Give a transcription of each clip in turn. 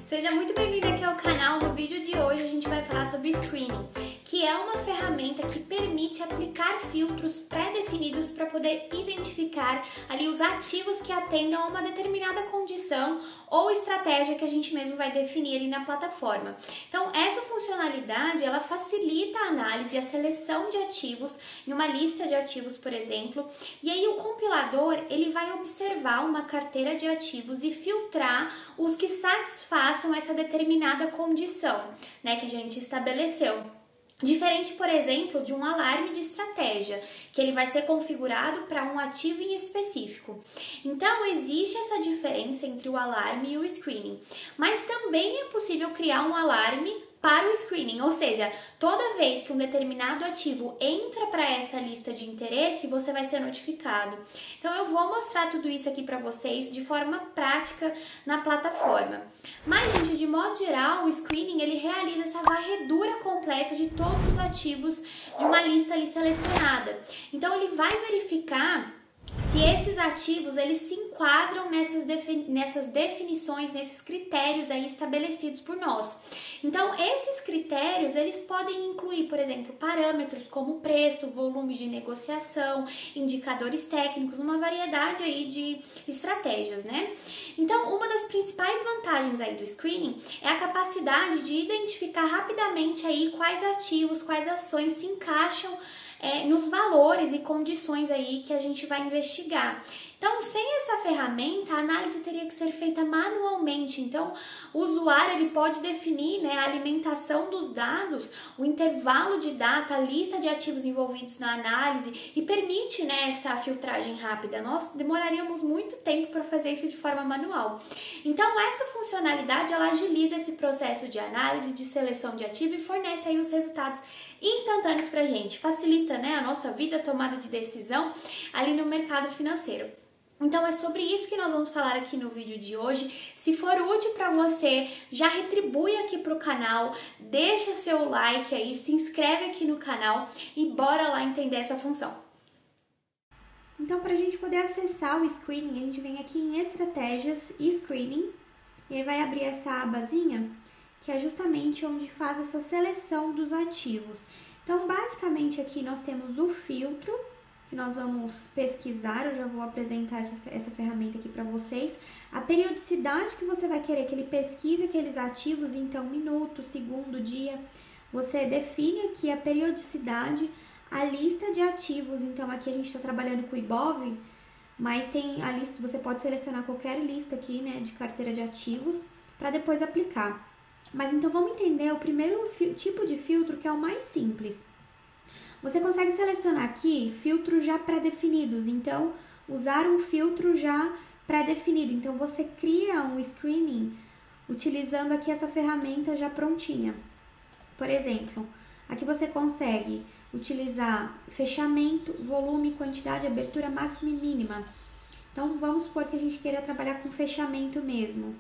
Seja muito bem-vindo aqui ao canal. No vídeo de hoje a gente vai falar sobre Screening, que é uma ferramenta que permite aplicar filtros pré-definidos para poder identificar ali os ativos que atendam a uma determinada condição ou estratégia que a gente mesmo vai definir ali na plataforma. Então, essa funcionalidade, ela facilita a análise e a seleção de ativos em uma lista de ativos, por exemplo, e aí o compilador, ele vai observar uma carteira de ativos e filtrar os que satisfaçam essa determinada condição, né, que a gente estabeleceu. Diferente, por exemplo, de um alarme de estratégia, que ele vai ser configurado para um ativo em específico. Então, existe essa diferença entre o alarme e o screening. Mas também é possível criar um alarme para o screening, ou seja, toda vez que um determinado ativo entra para essa lista de interesse, você vai ser notificado. Então eu vou mostrar tudo isso aqui para vocês de forma prática na plataforma. Mas, gente, de modo geral, o screening ele realiza essa varredura completa de todos os ativos de uma lista ali selecionada. Então ele vai verificar se esses ativos eles se enquadram nessas definições, nesses critérios aí estabelecidos por nós. Então, esses critérios, eles podem incluir, por exemplo, parâmetros como preço, volume de negociação, indicadores técnicos, uma variedade aí de estratégias, né? Então, uma das principais vantagens aí do screening é a capacidade de identificar rapidamente aí quais ativos, quais ações se encaixam nos valores e condições aí que a gente vai investigar. Então, sem essa ferramenta, a análise teria que ser feita manualmente. Então, o usuário ele pode definir, né, a alimentação dos dados, o intervalo de data, a lista de ativos envolvidos na análise e permite, né, essa filtragem rápida. Nós demoraríamos muito tempo para fazer isso de forma manual. Então, essa funcionalidade ela agiliza esse processo de análise, de seleção de ativo e fornece aí os resultados instantâneos para a gente. Facilita, né, a nossa vida, a tomada de decisão ali no mercado financeiro. Então é sobre isso que nós vamos falar aqui no vídeo de hoje. Se for útil para você, já retribui aqui pro canal, deixa seu like aí, se inscreve aqui no canal e bora lá entender essa função. Então, para a gente poder acessar o Screening, a gente vem aqui em Estratégias e Screening e aí vai abrir essa abazinha, que é justamente onde faz essa seleção dos ativos. Então, basicamente aqui nós temos o filtro, que nós vamos pesquisar, eu já vou apresentar essa ferramenta aqui para vocês. A periodicidade que você vai querer que ele pesquise aqueles ativos, então minuto, segundo, dia, você define aqui a periodicidade, a lista de ativos, então aqui a gente está trabalhando com o IBOV, mas tem a lista, você pode selecionar qualquer lista aqui, né, de carteira de ativos, para depois aplicar. Mas então vamos entender o primeiro tipo de filtro, que é o mais simples. Você consegue selecionar aqui filtros já pré-definidos, então usar um filtro já pré-definido. Então você cria um screening utilizando aqui essa ferramenta já prontinha. Por exemplo, aqui você consegue utilizar fechamento, volume, quantidade, abertura máxima e mínima. Então vamos supor que a gente queira trabalhar com fechamento mesmo.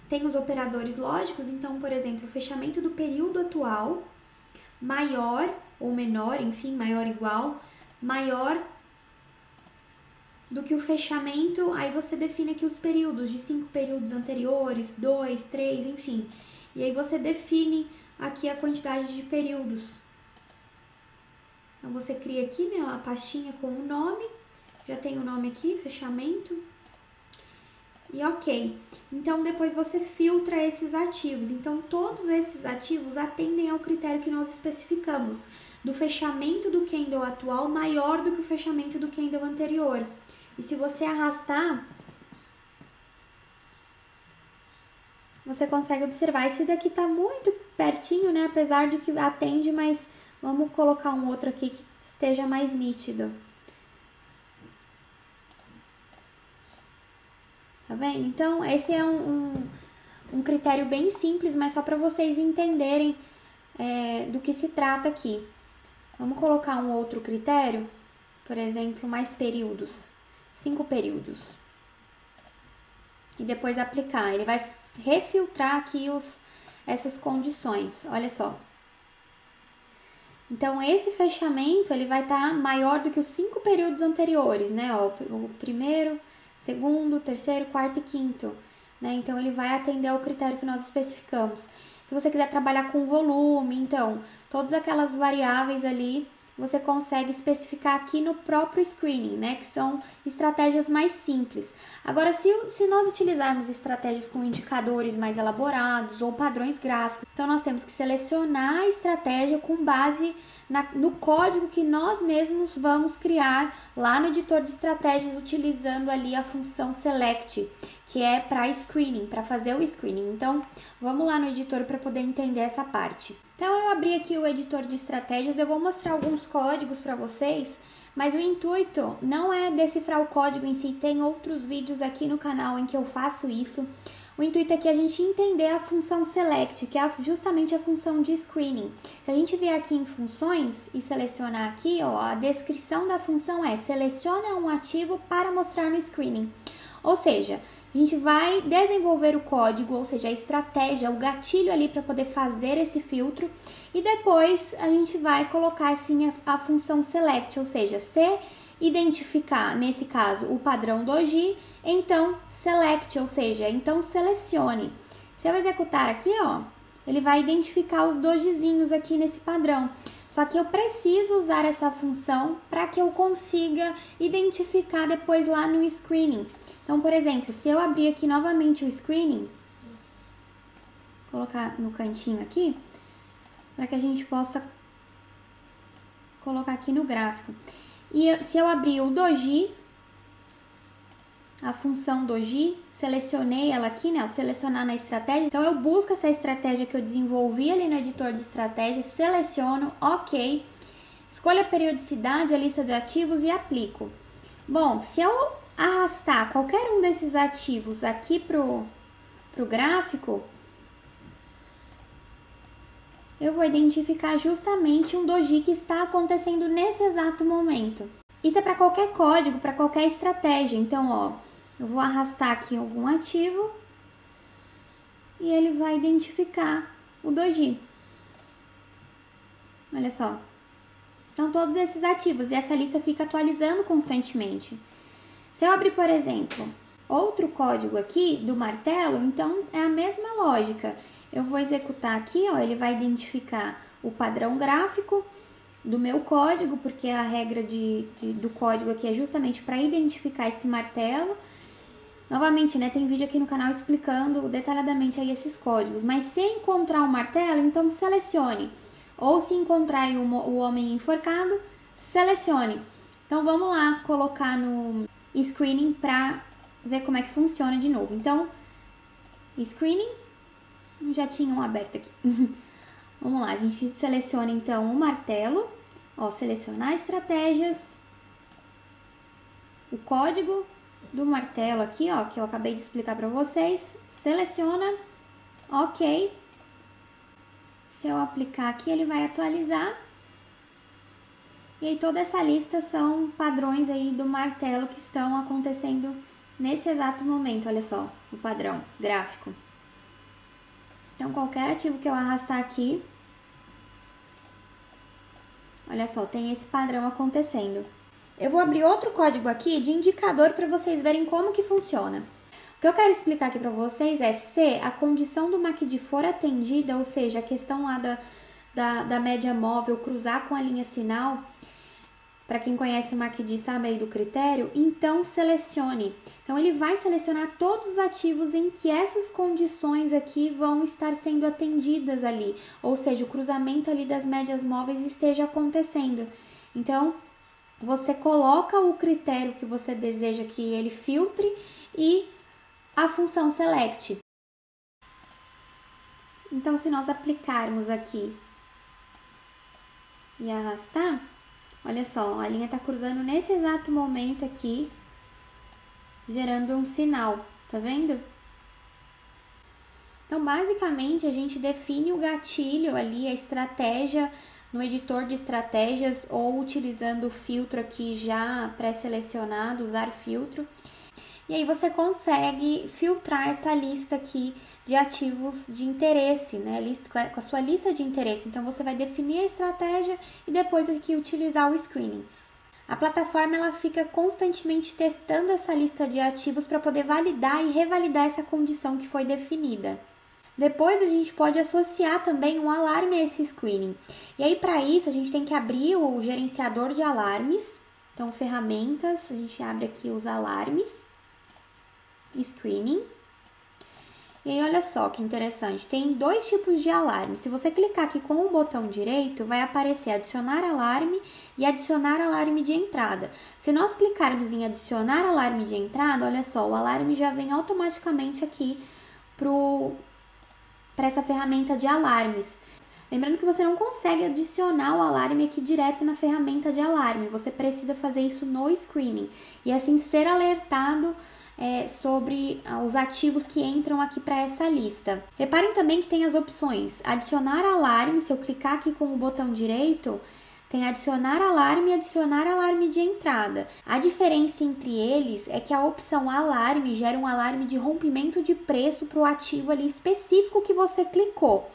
Tem os operadores lógicos, então, por exemplo, o fechamento do período atual, maior ou menor, enfim, maior ou igual, maior do que o fechamento, aí você define aqui os períodos, de 5 períodos anteriores, 2, 3, enfim. E aí você define aqui a quantidade de períodos. Então, você cria aqui, né, a pastinha com o nome, já tem o nome aqui, fechamento. E ok, então depois você filtra esses ativos, então todos esses ativos atendem ao critério que nós especificamos, do fechamento do candle atual maior do que o fechamento do candle anterior. E se você arrastar, você consegue observar, esse daqui tá muito pertinho, né, apesar de que atende, mas vamos colocar um outro aqui que esteja mais nítido. Tá vendo? Então, esse é um critério bem simples, mas só para vocês entenderem do que se trata aqui. Vamos colocar um outro critério, por exemplo, mais períodos, 5 períodos. E depois aplicar. Ele vai refiltrar aqui essas condições, olha só. Então, esse fechamento, ele vai estar maior do que os 5 períodos anteriores, né? Ó, o primeiro, segundo, terceiro, quarto e quinto. né? Então, ele vai atender ao critério que nós especificamos. Se você quiser trabalhar com volume, então, todas aquelas variáveis ali, você consegue especificar aqui no próprio screening, né? Que são estratégias mais simples. Agora, se nós utilizarmos estratégias com indicadores mais elaborados ou padrões gráficos, então nós temos que selecionar a estratégia com base no código que nós mesmos vamos criar lá no editor de estratégias, utilizando ali a função select, que é para screening, para fazer o screening. Então, vamos lá no editor para poder entender essa parte. Então, eu abri aqui o editor de estratégias, eu vou mostrar alguns códigos para vocês, mas o intuito não é decifrar o código em si, tem outros vídeos aqui no canal em que eu faço isso. O intuito é que a gente entender a função select, que é justamente a função de screening. Se a gente vier aqui em funções e selecionar aqui, ó, a descrição da função é seleciona um ativo para mostrar no screening. Ou seja, a gente vai desenvolver o código, ou seja, a estratégia, o gatilho ali para poder fazer esse filtro, e depois a gente vai colocar assim a função select, ou seja, se identificar, nesse caso, o padrão doji, então select, ou seja, então selecione. Se eu executar aqui, ó, ele vai identificar os dojizinhos aqui nesse padrão. Só que eu preciso usar essa função para que eu consiga identificar depois lá no screening. Então, por exemplo, se eu abrir aqui novamente o screening, colocar no cantinho aqui, para que a gente possa colocar aqui no gráfico. E se eu abrir o doji, a função doji, selecionei ela aqui, né? Selecionar na estratégia. Então, eu busco essa estratégia que eu desenvolvi ali no editor de estratégias, seleciono, ok, escolho a periodicidade, a lista de ativos e aplico. Bom, se eu arrastar qualquer um desses ativos aqui pro gráfico, eu vou identificar justamente um doji que está acontecendo nesse exato momento. Isso é para qualquer código, para qualquer estratégia. Então, ó, eu vou arrastar aqui algum ativo e ele vai identificar o doji. Olha só. Então, todos esses ativos, e essa lista fica atualizando constantemente. Se eu abrir, por exemplo, outro código aqui do martelo, então é a mesma lógica. Eu vou executar aqui, ó, ele vai identificar o padrão gráfico do meu código, porque a regra do código aqui é justamente para identificar esse martelo. Novamente, né, tem vídeo aqui no canal explicando detalhadamente aí esses códigos, mas se encontrar um martelo, então selecione. Ou se encontrar aí o homem enforcado, selecione. Então, vamos lá colocar no screening para ver como é que funciona de novo. Então, screening, já tinha um aberto aqui. Vamos lá, a gente seleciona então o martelo, ó, selecionar estratégias, o código do martelo aqui, ó, que eu acabei de explicar para vocês, seleciona, ok. Se eu aplicar aqui, ele vai atualizar. E aí toda essa lista são padrões aí do martelo que estão acontecendo nesse exato momento, olha só, o padrão gráfico. Então, qualquer ativo que eu arrastar aqui, olha só, tem esse padrão acontecendo. Eu vou abrir outro código aqui de indicador para vocês verem como que funciona. O que eu quero explicar aqui para vocês é se a condição do MACD for atendida, ou seja, a questão lá da média móvel cruzar com a linha sinal, para quem conhece o MACD sabe aí do critério, então selecione. Então, ele vai selecionar todos os ativos em que essas condições aqui vão estar sendo atendidas ali, ou seja, o cruzamento ali das médias móveis esteja acontecendo. Então, você coloca o critério que você deseja que ele filtre e a função select. Então, se nós aplicarmos aqui e arrastar, olha só, a linha está cruzando nesse exato momento aqui, gerando um sinal, tá vendo? Então, basicamente, a gente define o gatilho ali, a estratégia no editor de estratégias ou utilizando o filtro aqui já pré-selecionado, usar filtro. E aí você consegue filtrar essa lista aqui de ativos de interesse, né? Com a sua lista de interesse. Então, você vai definir a estratégia e depois aqui utilizar o screening. A plataforma ela fica constantemente testando essa lista de ativos para poder validar e revalidar essa condição que foi definida. Depois a gente pode associar também um alarme a esse screening. E aí para isso a gente tem que abrir o gerenciador de alarmes. Então ferramentas, a gente abre aqui os alarmes, screening. E aí olha só que interessante, tem dois tipos de alarme. Se você clicar aqui com o botão direito, vai aparecer adicionar alarme e adicionar alarme de entrada. Se nós clicarmos em adicionar alarme de entrada, olha só, o alarme já vem automaticamente aqui para essa ferramenta de alarmes. Lembrando que você não consegue adicionar o alarme aqui direto na ferramenta de alarme, você precisa fazer isso no screening e assim ser alertado sobre os ativos que entram aqui para essa lista. Reparem também que tem as opções adicionar alarme, se eu clicar aqui com o botão direito, tem adicionar alarme e adicionar alarme de entrada. A diferença entre eles é que a opção alarme gera um alarme de rompimento de preço para o ativo ali específico que você clicou,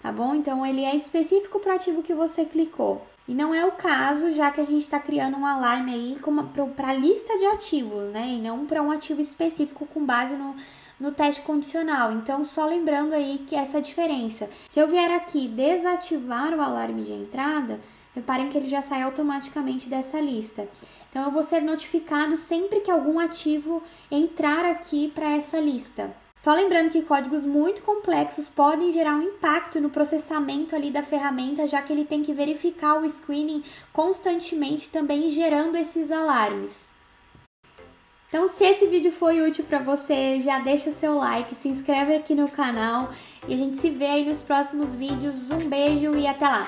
tá bom? Então ele é específico para o ativo que você clicou. E não é o caso, já que a gente está criando um alarme aí para a lista de ativos, né? E não para um ativo específico com base no teste condicional. Então, só lembrando aí que essa diferença. Se eu vier aqui desativar o alarme de entrada, reparem que ele já sai automaticamente dessa lista. Então, eu vou ser notificado sempre que algum ativo entrar aqui para essa lista. Só lembrando que códigos muito complexos podem gerar um impacto no processamento ali da ferramenta, já que ele tem que verificar o screening constantemente também gerando esses alarmes. Então, se esse vídeo foi útil para você, já deixa seu like, se inscreve aqui no canal e a gente se vê aí nos próximos vídeos. Um beijo e até lá!